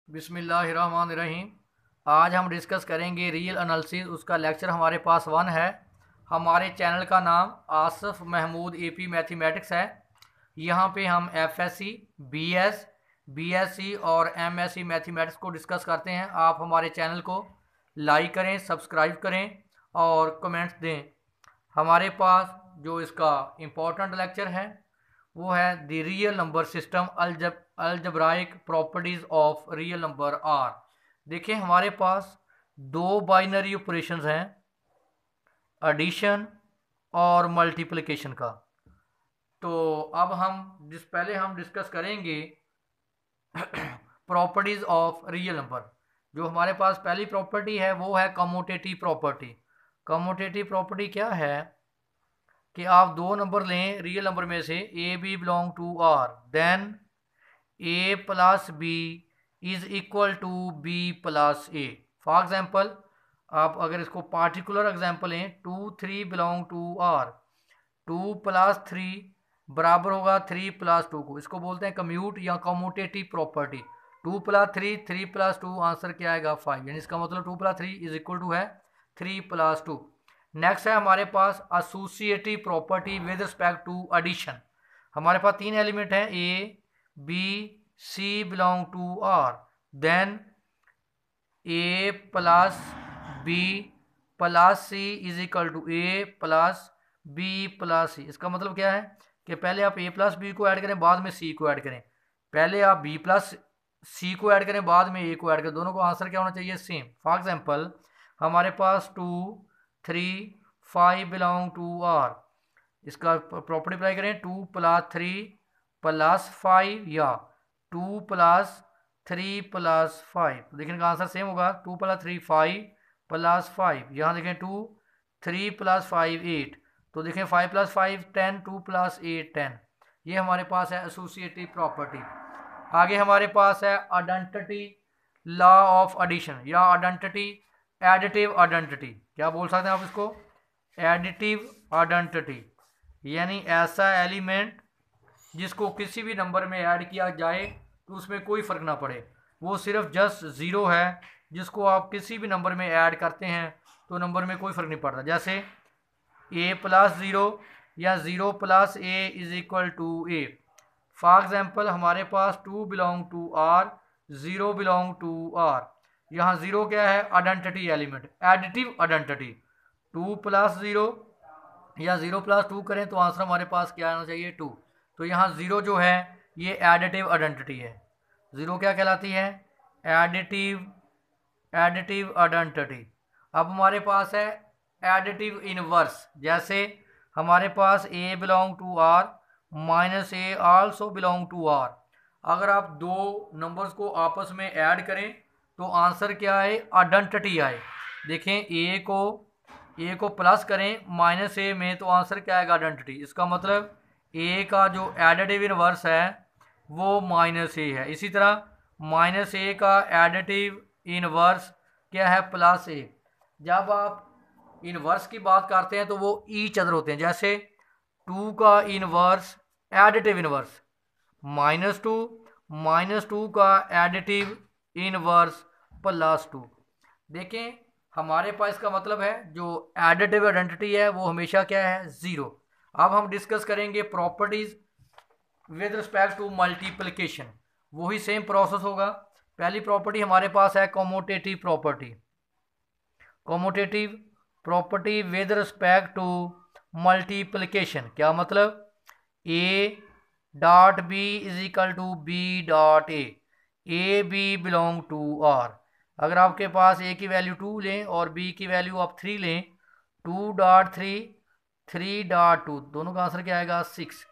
बिस्मिल्लाहिर्रहमानिर्रहीम। आज हम डिस्कस करेंगे रियल एनालिसिस। उसका लेक्चर हमारे पास 1 है। हमारे चैनल का नाम आसफ महमूद एपी मैथमेटिक्स है। यहाँ पे हम एफएससी, बीएस, बीएससी और एमएससी मैथमेटिक्स को डिस्कस करते हैं। आप हमारे चैनल को लाइक करें, सब्सक्राइब करें और कमेंट्स दें। हमारे पास जो इसका इम्पोर्टेंट लेक्चर है वो है the real number system, algebraic properties of real number R. देखिए हमारे पास दो बाइनरी ऑपरेशंस हैं, एडिशन और मल्टीप्लिकेशन का। तो अब पहले हम डिस्कस करेंगे प्रॉपर्टीज ऑफ रियल नंबर। जो हमारे पास पहली प्रॉपर्टी है वो है कम्यूटेटिव प्रॉपर्टी। कम्यूटेटिव प्रॉपर्टी क्या है कि आप दो नंबर लें रियल नंबर में से, a b belong to R, then a plus b is equal to b plus a. For example, आप अगर इसको पार्टिकुलर एग्जाम्पल लें, 2 3 बिलोंग टू आर, 2 + 3 बराबर होगा 3 + 2 को। इसको बोलते हैं कम्यूट या कम्यूटेटिव प्रॉपर्टी। 2 + 3, 3 + 2, आंसर क्या आएगा 5। यानी इसका मतलब 2 + 3 इज इक्वल टू है 3 + 2। नेक्स्ट है हमारे पास associative property with respect to addition. हमारे पास तीन एलिमेंट हैं, a b c belong to R, then a plus b plus c is equal to a plus b plus c. इसका मतलब क्या है कि पहले आप ए प्लस बी को ऐड करें, बाद में सी को ऐड करें। पहले आप बी प्लस सी को ऐड करें, बाद में ए को ऐड करें। दोनों को आंसर क्या होना चाहिए, सेम। फॉर एग्जाम्पल, हमारे पास 2 3 5 बिलोंग टू आर। इसका प्रॉपर्टी अप्लाई करें, 2 + 3 + 5 या 2 + 3 + 5। तो देखिए इनका आंसर सेम होगा, 2 + 3 5 + 5। यहाँ देखें 2 3 + 5 8। तो देखें 5 + 5 10, 2 + 8 10। ये हमारे पास है एसोसिएटिव प्रॉपर्टी। आगे हमारे पास है आइडेंटिटी लॉ ऑफ एडिशन या आइडेंटिटी एडिटिव आइडेंटिटी। क्या बोल सकते हैं आप इसको, एडिटिव आइडेंटिटी। यानी ऐसा एलिमेंट जिसको किसी भी नंबर में ऐड किया जाए तो उसमें कोई फ़र्क ना पड़े, वो सिर्फ जस्ट ज़ीरो है। जिसको आप किसी भी नंबर में ऐड करते हैं तो नंबर में कोई फ़र्क नहीं पड़ता। जैसे a + 0 या 0 + a is equal to a। For example, हमारे पास 2 belong to R, 0 belong to R. यहाँ 0 क्या है, आइडेंटिटी एलिमेंट, एडिटिव आइडेंटिटी। 2 + 0 या 0 + 2 करें तो आंसर हमारे पास क्या आना चाहिए, 2। तो यहाँ 0 जो है ये एडिटिव आइडेंटिटी है। 0 क्या कहलाती है, एडिटिव आइडेंटिटी। अब हमारे पास है एडिटिव इनवर्स। जैसे हमारे पास a belong to R minus a also belong to R. अगर आप दो नंबर्स को आपस में ऐड करें तो आंसर क्या आए, आइडेंटिटी आए। देखें ए को प्लस करें माइनस ए में तो आंसर क्या आएगा, आइडेंटिटी। इसका मतलब ए का जो एडिटिव इनवर्स है वो माइनस ए है। इसी तरह माइनस ए का एडिटिव इनवर्स क्या है, प्लस ए। जब आप इनवर्स की बात करते हैं तो वो ईच अदर होते हैं। जैसे 2 का इनवर्स, एडिटिव इनवर्स -2, -2 का एडिटिव इनवर्स +2। देखें हमारे पास इसका मतलब है जो एडिटिव आइडेंटिटी है वो हमेशा क्या है, ज़ीरो। अब हम डिस्कस करेंगे properties with respect to multiplication. वही सेम प्रोसेस होगा। पहली प्रॉपर्टी हमारे पास है commutative property. Commutative property with respect to multiplication क्या मतलब, a dot b is equal to b dot a b belong to r। अगर आपके पास a की वैल्यू 2 लें और b की वैल्यू आप 3 लें, 2.3 3.2, दोनों का आंसर क्या आएगा, 6।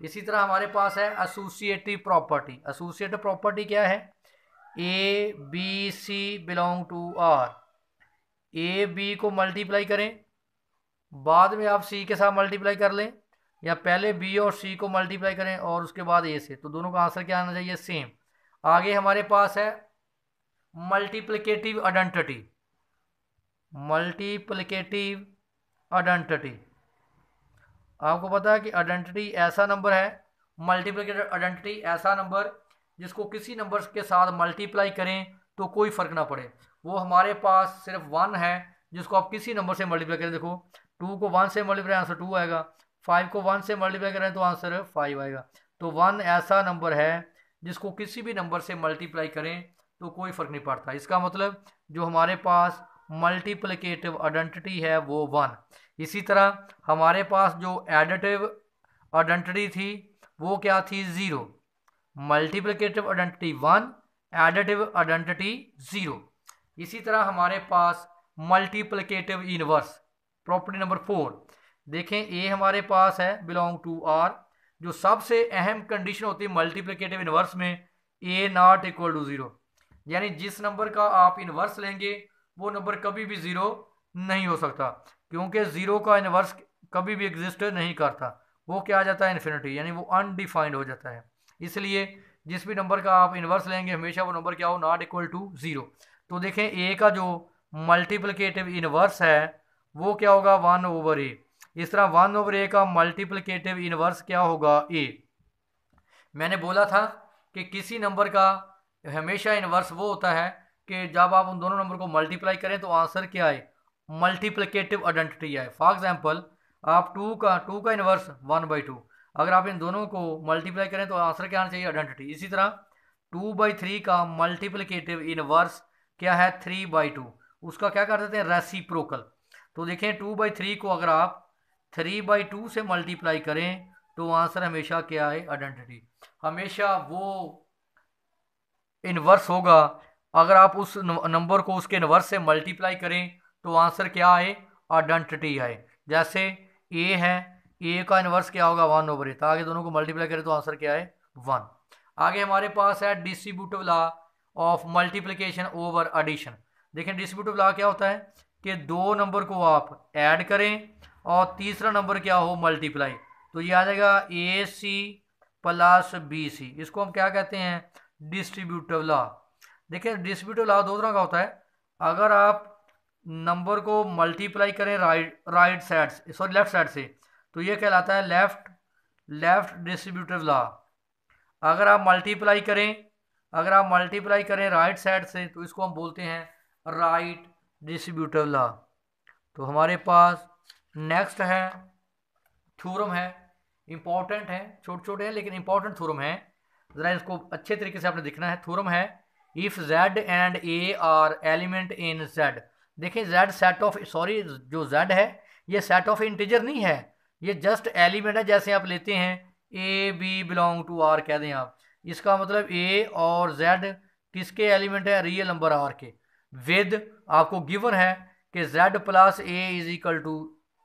इसी तरह हमारे पास है एसोसिएटिव प्रॉपर्टी। एसोसिएटिव प्रॉपर्टी क्या है, a b c belong to R. A b को मल्टीप्लाई करें, बाद में आप सी के साथ मल्टीप्लाई कर लें, या पहले बी और सी को मल्टीप्लाई करें और उसके बाद ए से, तो दोनों का आंसर क्या आना चाहिए, सेम। आगे हमारे पास है मल्टीप्लिकेटिव आइडेंटिटी। मल्टीप्लिकेटिव आइडेंटिटी, आपको पता है कि आइडेंटिटी ऐसा नंबर है, मल्टीप्लिकेटिव आइडेंटिटी ऐसा नंबर जिसको किसी नंबर के साथ मल्टीप्लाई करें तो कोई फर्क ना पड़े, वो हमारे पास सिर्फ 1 है जिसको आप किसी नंबर से मल्टीप्लाई करें। देखो 2 को 1 से मल्टीप्लाई आंसर 2 आएगा, 5 को 1 से मल्टीप्लाई करें तो आंसर 5 आएगा। तो 1 ऐसा नंबर है जिसको किसी भी नंबर से मल्टीप्लाई करें तो कोई फर्क नहीं पड़ता। इसका मतलब जो हमारे पास मल्टीप्लिकेटिव आइडेंटिटी है वो 1। इसी तरह हमारे पास जो एडिटिव आइडेंटिटी थी वो क्या थी, 0। Multiplicative identity 1, additive identity 0। इसी तरह हमारे पास मल्टीप्लिकेटिव इनवर्स प्रॉपर्टी नंबर 4 देखें, ए हमारे पास है बिलोंग टू आर। जो सबसे अहम कंडीशन होती है मल्टीप्लिकेटिव इनवर्स में, ए नॉट इक्वल टू 0, यानी जिस नंबर का आप इनवर्स लेंगे वो नंबर कभी भी 0 नहीं हो सकता, क्योंकि 0 का इनवर्स कभी भी एग्जिस्ट नहीं करता, वो क्या आ जाता है इन्फिनिटी, यानी वो अनडिफाइंड हो जाता है। इसलिए जिस भी नंबर का आप इन्वर्स लेंगे हमेशा वो नंबर क्या हो, नॉट इक्वल टू 0। तो देखें ए का जो मल्टीप्लिकेटिव इनवर्स है वो क्या होगा, 1/a। इस तरह 1/a का मल्टीप्लिकेटिव इनवर्स क्या होगा, a। मैंने बोला था कि किसी नंबर का हमेशा इनवर्स वो होता है कि जब आप उन दोनों नंबर को मल्टीप्लाई करें तो आंसर क्या आए, मल्टीप्लिकेटिव आइडेंटिटी आए। फॉर एग्जांपल आप 2 का इनवर्स 1/2, अगर आप इन दोनों को मल्टीप्लाई करें तो आंसर क्या आना चाहिए, आइडेंटिटी। इसी तरह 2/3 का मल्टीप्लिकेटिव इनवर्स क्या है, 3/2, उसका क्या कर देते हैं, रेसिप्रोकल। तो देखें 2/3 को अगर आप 3/2 से मल्टीप्लाई करें तो आंसर हमेशा क्या है, आइडेंटिटी। हमेशा वो इनवर्स होगा, अगर आप उस नंबर को उसके इनवर्स से मल्टीप्लाई करें तो आंसर क्या आए, आइडेंटिटी आए। जैसे ए है, ए का इनवर्स क्या होगा, 1/a, तो आगे दोनों को मल्टीप्लाई करें तो आंसर क्या है, 1। आगे हमारे पास है distributive law of multiplication over addition. देखें डिस्ट्रीब्यूटिव लॉ क्या होता है कि दो नंबर को आप ऐड करें और तीसरा नंबर क्या हो, मल्टीप्लाई, तो ये आ जाएगा AC प्लस BC। इसको हम क्या कहते हैं, डिस्ट्रीब्यूटिव लॉ। देखिए डिस्ट्रीब्यूटिव लॉ दो तरह का होता है, अगर आप नंबर को मल्टीप्लाई करें राइट साइड से, सॉरी लेफ्ट साइड से, तो ये कहलाता है लेफ्ट डिस्ट्रीब्यूटिव लॉ। अगर आप मल्टीप्लाई करें राइट साइड से तो इसको हम बोलते हैं राइट डिस्ट्रीब्यूटिव लॉ। तो हमारे पास नेक्स्ट है थ्योरम है, इंपॉर्टेंट है, छोटे छोटे हैं लेकिन इंपॉर्टेंट थ्योरम है, ज़रा इसको अच्छे तरीके से आपने देखना है। थ्योरम है if Z and A are element in Z। देखिए Z सेट ऑफ, सॉरी जो Z है ये सेट ऑफ इंटीजर नहीं है, ये जस्ट एलिमेंट है। जैसे आप लेते हैं AB बिलोंग टू R कह दें आप, इसका मतलब A और Z किसके एलिमेंट है, रियल नंबर R के। विद आपको गिवन है कि Z plus A is equal to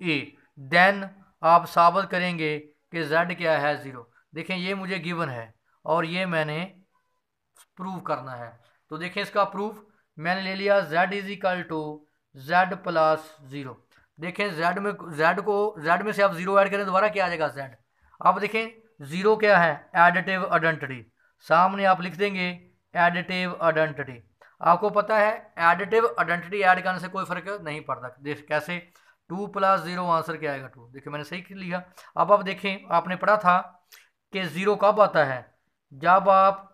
A, then आप साबित करेंगे कि Z क्या है, 0। देखें ये मुझे गिवन है और ये मैंने प्रूव करना है। तो देखें इसका प्रूफ मैंने ले लिया, Z is equal to Z plus 0। देखें Z में से आप 0 ऐड करें दोबारा क्या आ जाएगा, Z। अब देखें 0 क्या है, एडिटिव आइडेंटिटी, सामने आप लिख देंगे एडिटिव आइडेंटिटी। आपको पता है एडिटिव आइडेंटिटी ऐड करने से कोई फर्क नहीं पड़ता। देख कैसे, 2 + 0 आंसर क्या आएगा, 2। देखिए मैंने सही लिया। अब आप देखें आपने पढ़ा था कि 0 कब आता है, जब आप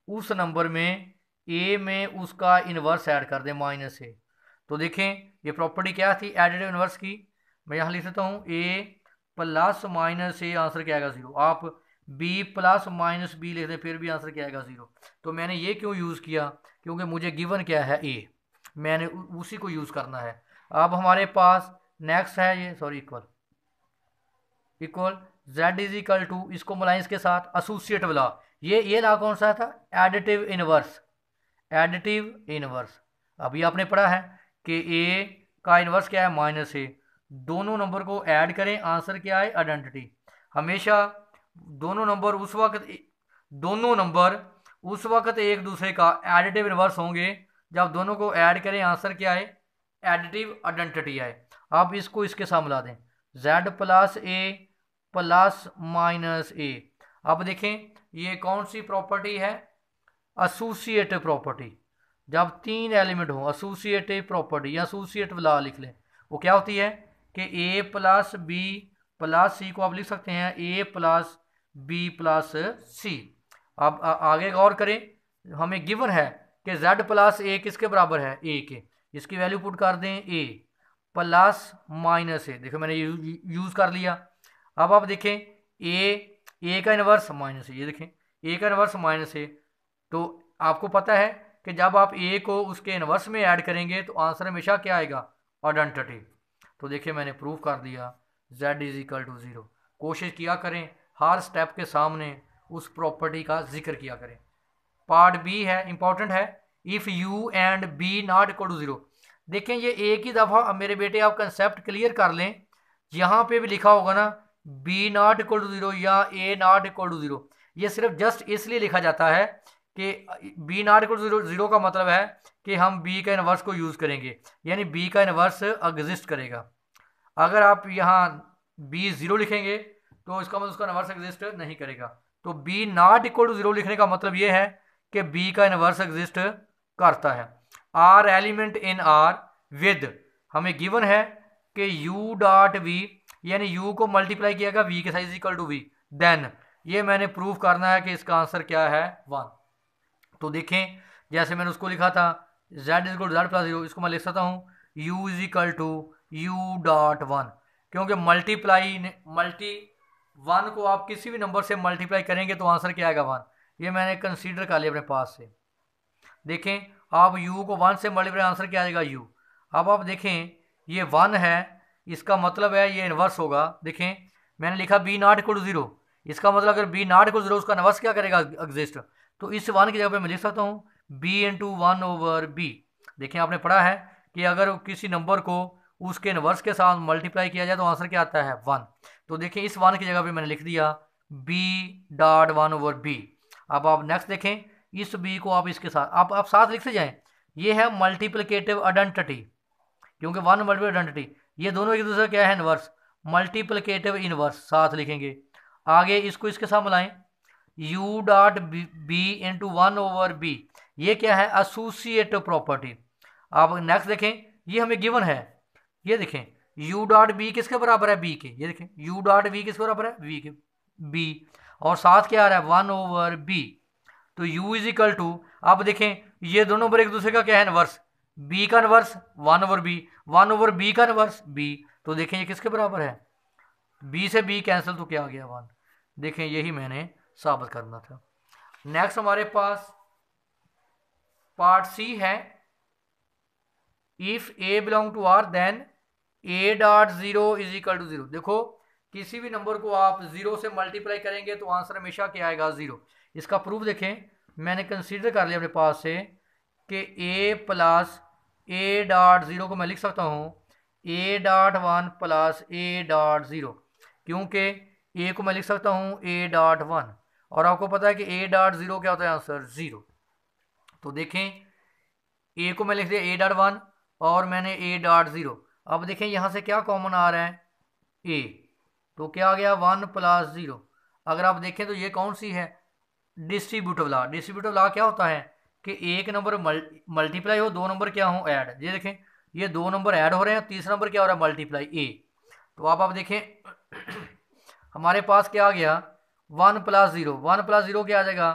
उस नंबर में A में उसका इन्वर्स ऐड कर दें -A। तो देखें ये प्रॉपर्टी क्या थी एडिटिव इन्वर्स की, मैं यहाँ लिख देता हूँ A प्लस -A, आंसर क्या आएगा, 0। आप B प्लस -B लिख दें फिर भी आंसर क्या आएगा, 0। तो मैंने ये क्यों यूज़ किया, क्योंकि मुझे गिवन क्या है A, मैंने उसी को यूज़ करना है। अब हमारे पास नेक्स्ट है ये, sorry equal Z is equal to, इसको मिलाएं इसके साथ एसोसिएटिव लॉ। ये लॉ कौन सा था, एडिटिव इनवर्स। अभी आपने पढ़ा है कि A का इनवर्स क्या है, -A। दोनों नंबर को ऐड करें, आंसर क्या है, आइडेंटिटी। हमेशा दोनों नंबर उस वक्त एक दूसरे का एडिटिव इनवर्स होंगे जब दोनों को ऐड करें, आंसर क्या है, एडिटिव आइडेंटिटी आए। आप इसको इसके साथ मिला दें, Z plus A plus -A। अब देखें ये कौन सी प्रॉपर्टी है, एसोसिएटिव प्रॉपर्टी। जब 3 एलिमेंट हो, एसोसिएटिव प्रॉपर्टी या एसोसिएटिव लॉ लिख लें, वो क्या होती है कि A plus B plus C को आप लिख सकते हैं A plus B plus C। अब आगे गौर करें, हमें गिवन है कि z प्लस ए किसके बराबर है, ए के। इसकी वैल्यू पुट कर दें ए प्लस माइनस ए, देखो मैंने यूज़ कर लिया। अब आप देखें ए का इन्वर्स माइनस ए, ये देखें ए का इन्वर्स माइनस ए। तो आपको पता है कि जब आप ए को उसके इन्वर्स में ऐड करेंगे तो आंसर हमेशा क्या आएगा, आइडेंटिटी। तो देखिए मैंने प्रूव कर दिया z इज इक्वल टू 0। कोशिश किया करें हर स्टेप के सामने उस प्रॉपर्टी का जिक्र किया करें। पार्ट बी है, इंपॉर्टेंट है, if u and b not equal to 0। देखें ये एक ही दफ़ा मेरे बेटे आप कंसेप्ट क्लियर कर लें, यहाँ पे भी लिखा होगा ना बी नॉट इक्वल टू 0 या ए नॉट इक्वल टू 0, ये सिर्फ जस्ट इसलिए लिखा जाता है कि बी नॉट इक्वल टू 0 का मतलब है कि हम बी का इन्वर्स को यूज़ करेंगे, यानी बी का इन्वर्स एग्जिस्ट करेगा। अगर आप यहाँ बी 0 लिखेंगे तो इसका मतलब उसका इन्वर्स एग्जिस्ट नहीं करेगा। तो बी नॉट इक्वल टू 0 लिखने का मतलब ये है कि बी का इन्वर्स एग्जिस्ट करता है। Are element in R with, हमें गिवन है कि यू डॉट वी, यानी यू को मल्टीप्लाई किया वी के साथ is equal to v, then ये मैंने प्रूव करना है कि इसका आंसर क्या है 1। तो देखें जैसे मैंने उसको लिखा था z is equal to z plus 0, इसको मैं लिख सकता हूँ u is equal to u dot 1, क्योंकि मल्टी 1 को आप किसी भी नंबर से मल्टीप्लाई करेंगे तो आंसर क्या आएगा 1। ये मैंने कंसीडर कर लिया अपने पास से। देखें आप u को 1 से मल्टीप्लाई, आंसर क्या आएगा u। अब आप देखें ये 1 है, इसका मतलब है ये इन्वर्स होगा। देखें मैंने लिखा b नॉट इक्वल टू 0, इसका मतलब अगर b नॉट इक्वल टू 0 उसका इन्वर्स क्या करेगा, एग्जिस्ट। तो इस 1 की जगह पे मैं लिख सकता हूँ b इंटू 1 ओवर b। देखें आपने पढ़ा है कि अगर किसी नंबर को उसके इन्वर्स के साथ मल्टीप्लाई किया जाए तो आंसर क्या आता है 1। तो देखिए इस 1 की जगह पे मैंने लिख दिया b डॉट 1 ओवर b। अब आप नेक्स्ट देखें, इस b को आप इसके साथ आप साथ लिखते जाएं, ये है मल्टीप्लिकेटिव आइडेंटिटी, क्योंकि 1 मल्टीप्ल आइडेंटिटी, ये दोनों एक दूसरे क्या है इन्वर्स, मल्टीप्लिकेटिव इन्वर्स साथ लिखेंगे। आगे इसको इसके साथ मिलाएं, u dot b into 1 over b, ये क्या है, एसोसिएटिव प्रॉपर्टी। आप नेक्स्ट देखें ये हमें गिवन है, ये देखें u डॉट b किसके बराबर है b के, ये देखें u डॉट b किसके बराबर है v के, b, और साथ क्या आ रहा है 1 ओवर b। तो u इज इक्वल टू, आप देखें ये दोनों नंबर एक दूसरे का क्या है इन्वर्स, b का inverse 1 over b, 1 over b का इन्वर्स b। तो देखें ये किसके बराबर है, b से b कैंसिल, तो क्या आ गया 1। देखें यही मैंने साबित करना था। नेक्स्ट हमारे पास पार्ट सी है, if a belong to r then a dot 0 is equal to 0। देखो किसी भी नंबर को आप 0 से मल्टीप्लाई करेंगे तो आंसर हमेशा क्या आएगा 0। इसका प्रूफ देखें, मैंने कंसीडर कर लिया अपने पास से कि a प्लस a डॉट 0 को मैं लिख सकता हूँ a dot 1 plus a dot 0, क्योंकि a को मैं लिख सकता हूँ a डॉट 1, और आपको पता है कि a डॉट 0 क्या होता है, आंसर 0। तो देखें a को मैं लिख दिया a डॉट 1 और मैंने a डॉट 0। अब देखें यहाँ से क्या कॉमन आ रहा है a, तो क्या आ गया 1 प्लस 0। अगर आप देखें तो ये कौन सी है, डिस्ट्रीब्यूटिव लॉ। डिस्ट्रीब्यूटिव लॉ क्या होता है कि एक नंबर मल्टीप्लाई हो, दो नंबर क्या हो ऐड। ये देखें ये दो नंबर ऐड हो रहे हैं, तीसरा नंबर क्या हो रहा है मल्टीप्लाई a। तो आप देखें हमारे पास क्या आ गया 1 प्लस 0, 1 प्लस 0 क्या आ जाएगा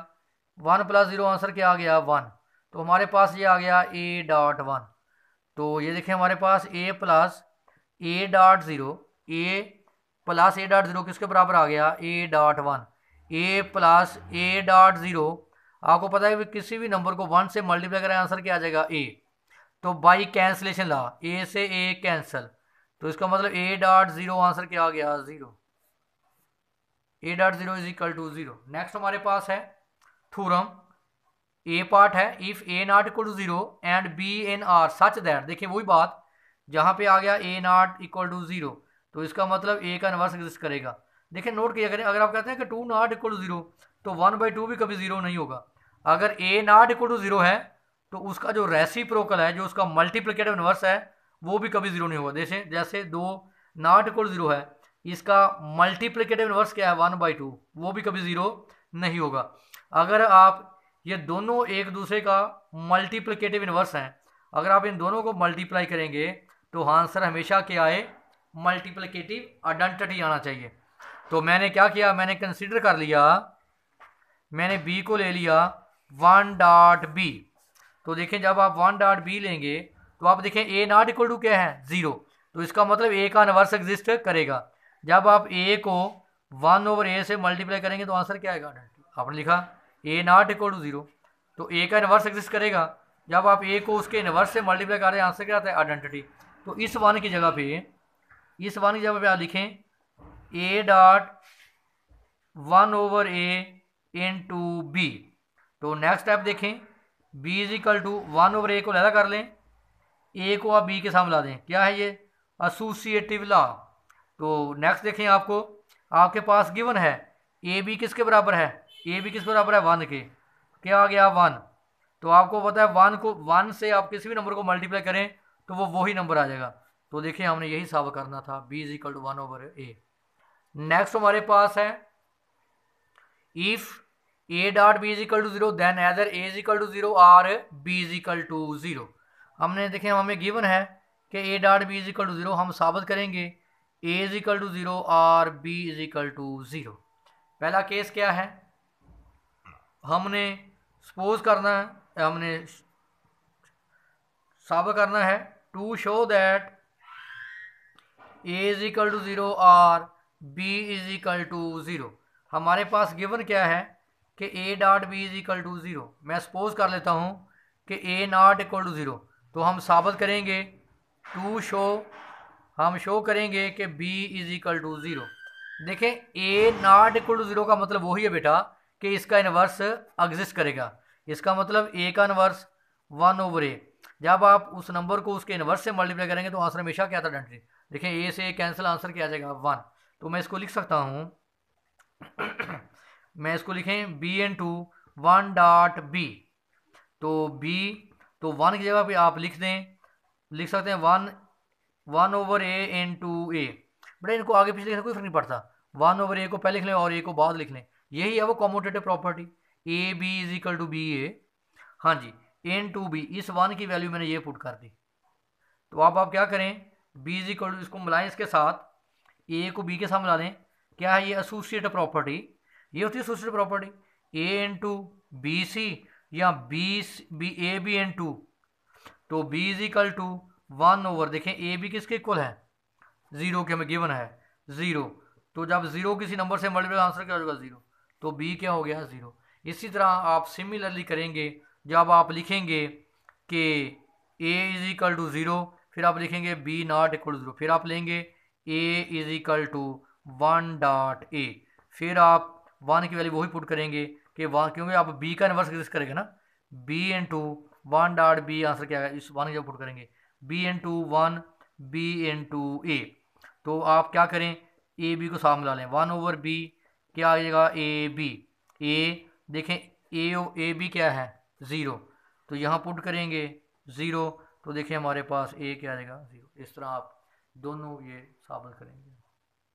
1 प्लस 0, आंसर क्या आ गया 1। तो हमारे पास ये आ गया a डॉट 1। तो ये देखें हमारे पास a plus a dot 0, a plus a dot 0 किसके बराबर आ गया a dot 1। a plus a dot 0, आपको पता है कि किसी भी नंबर को 1 से मल्टीप्लाई करें आंसर क्या आ जाएगा a। तो बाई कैंसलेशन ला a से a कैंसल, तो इसका मतलब a डॉट 0 आंसर क्या आ गया 0। a dot 0 is equal to 0। Next हमारे पास है थ्योरम, ए पार्ट है, if a not equal to 0 and b in r such that. देखिए वही बात जहाँ पे आ गया a नॉट इक्वल टू 0, तो इसका मतलब a का इन्वर्स एग्जिस्ट करेगा। देखिए नोट किया करें, अगर आप कहते हैं कि 2 नॉट इक्वल टू 0 तो 1/2 भी कभी 0 नहीं होगा। अगर a नॉट इक्वल टू 0 है तो उसका जो रेसिप्रोकल है, जो उसका मल्टीप्लिकेटिव इन्वर्स है, वो भी कभी 0 नहीं होगा। जैसे 2 नॉट इक्वल टू 0 है, इसका मल्टीप्लिकेटिव इन्वर्स क्या है 1/2, वो भी कभी 0 नहीं होगा। अगर आप ये दोनों एक दूसरे का मल्टीप्लिकेटिव इन्वर्स हैं, अगर आप इन दोनों को मल्टीप्लाई करेंगे तो आंसर हमेशा क्या आए, मल्टीप्लिकेटिव आइडेंटिटी आना चाहिए। तो मैंने क्या किया, मैंने कंसीडर कर लिया, मैंने बी को ले लिया 1.b। तो देखें जब आप 1.b लेंगे तो आप देखें ए नॉट इक्वल टू क्या है 0, तो इसका मतलब ए का इनवर्स एग्जिस्ट करेगा। जब आप ए को 1/a से मल्टीप्लाई करेंगे तो आंसर क्या आएगा, आपने लिखा ए नॉट इक्वल टू 0, तो ए का इनवर्स एग्जिस्ट करेगा। जब आप ए को उसके इनवर्स से मल्टीप्लाई कर रहे हैं आंसर क्या आता है आइडेंटिटी। तो इस वन की जगह पे आप लिखें a dot 1/a into b. तो नेक्स्ट स्टेप देखें, b is equal to 1/a को लहदा कर लें, a को आप b के साथ मिला दें, क्या है ये एसोसिएटिव लॉ। तो नेक्स्ट देखें, आपके पास गिवन है ए बी किसके बराबर है, ए बी किस बराबर है 1 के, क्या आ गया 1। तो आपको पता है 1 से आप किसी भी नंबर को मल्टीप्लाई करें तो वो वही नंबर आ जाएगा। तो देखिए हमने यही साबित करना था, b is equal to 1/a। Next हमारे पास है if a dot b is equal to 0 then either a is equal to 0 और b इज इक्वल टू 0। हमने देखें हमें गिवन है कि a dot b is equal to 0, हम साबित करेंगे a इज इक्वल टू 0 और b इज इक्वल टू 0। पहला केस क्या है, हमने सपोज करना है, हमने साबित करना है to show that a is equal to 0 और b इज इक्वल टू 0। हमारे पास गिवन क्या है कि a dot b is equal to 0। मैं सपोज कर लेता हूँ कि a नॉट इक्वल टू 0, तो हम साबित करेंगे हम शो करेंगे कि b इज इक्वल टू 0। देखें a नॉट इक्वल टू 0 का मतलब वही है बेटा कि इसका इनवर्स एग्जिस्ट करेगा। इसका मतलब a का इनवर्स 1/a। जब आप उस नंबर को उसके इनवर्स से मल्टीप्लाई करेंगे तो आंसर हमेशा क्या था आइडेंटिटी। देखें a से कैंसिल, आंसर क्या आ जाएगा 1। तो मैं इसको लिख सकता हूँ मैं इसको लिखें b इंटू 1.b। तो b, तो 1 की जगह पे आप लिख सकते हैं 1/a इंटू a। बट इनको आगे पीछे लिखने कोई फर्क नहीं पड़ता, 1/a को पहले लिख लें और a को बाद लिख लें, यही है वो commutative property a b is equal to b a. हाँ जी, इंटू बी, इस 1 की वैल्यू मैंने ये पुट कर दी। तो अब आप क्या करें, b इज इक्वल टू, इसको मिलाएं इसके साथ, a को b के साथ मिला दें, क्या है ये एसोसिएटिव प्रॉपर्टी, ये होती है associative property a into b c या ए बी इंटू, तो b इज इक्वल टू 1/, देखें ए बी किसके इक्वल है 0 के, हमें गिवन है 0। तो जब 0 किसी नंबर से मल्टीप्लाई आंसर क्या हो जाएगा 0, तो b क्या हो गया 0। इसी तरह आप सिमिलरली करेंगे, जब आप लिखेंगे कि a इज इक्वल टू 0, फिर आप लिखेंगे b नॉट इक्वल टू 0, फिर आप लेंगे a is equal to 1.a, फिर आप 1 की वैल्यू वही पुट करेंगे कि 1, क्योंकि आप b का इनवर्स एग्जिस्ट करेगा ना, b इंटू 1.b, आंसर क्या है इस 1 की जब पुट करेंगे b into 1 b into a। तो आप क्या करें, a b को साथ मिला लें, 1/b क्या आ जाएगा a b, a देखें a b क्या है 0, तो यहाँ पुट करेंगे 0, तो देखें हमारे पास a क्या आ जाएगा 0। इस तरह आप दोनों ये साबित करेंगे।